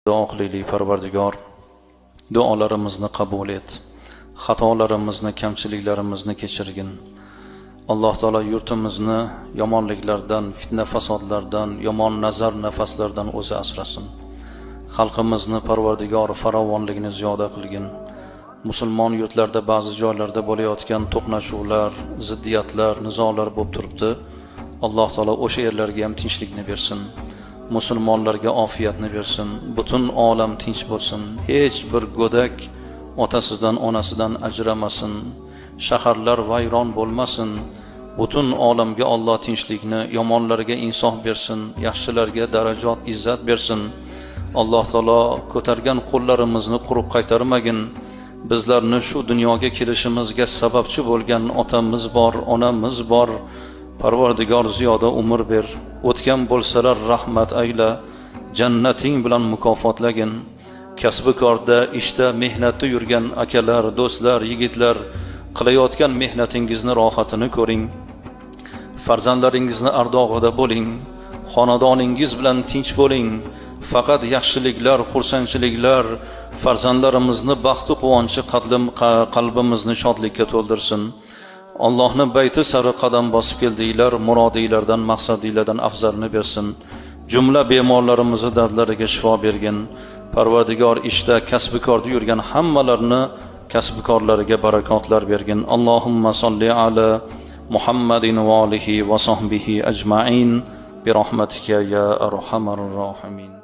Duo qilaylik Parvardigor, duolarimizni qabul et. Xatolarimizni, kamchiliklarimizni kechirgin. Alloh taolo yurtimizni yomonliklardan, fitna fasodlardan, yomon nazar nafaslardan o'zi asrasin. Xalqimizni Parvardigor farovonligini ziyoda qilgin. Musulmon yurtlarda ba'zi joylarda bo'layotgan to'qnashuvlar, ziddiyatlar, nizolar bo'lib turibdi. Alloh taolo o'sha yerlarga ham tinchlikni bersin. Musulmonlarga ofiyatni bersin. Butun olam tinch bo'lsin. Hech bir go'dak otasidan, onasidan ajramasin. Shaharlar vayron bo'lmasin. Butun olamga Alloh tinchlikni, yomonlarga insof bersin, yaxshilarga darajat, izzat bersin. Alloh taolo ko'targan qo'llarimizni quruq qaytarmagin. Bizlarni shu dunyoga kelishimizga sababchi bo'lgan otamiz bor, onamiz bor. Parvardigor ziyoda umr ber. O'tgan bo'lsalar rahmat ayla, jannating bilan mukofotlagin. Kasbi korda, ishda, mehnatda yurgan akalar, do'stlar, yigitlar, qilayotgan mehnatingizni rohatini ko'ring. Farzandlaringizni ardog'ida bo'ling. Xonadoningiz bilan tinch bo'ling. Faqat yaxshiliklar, xursandchiliklar farzandlarimizni baxti quvonchi qalbimizni shodlikka to'ldirsin. Allohning bayti sari qadam bosib keldinglar, murodinglardan, maqsadinglardan afzalni bersin. Jumla bemorlarimizni dardlariga shifo bergin. Parvardigor ishda, kasbi korda yurgan hammalarni kasbi korlariga barakotlar bergin. Allohumma solli ala Muhammadin va alihi va sahbihi ajma'in bi rahmatika ya arhamar rohimin.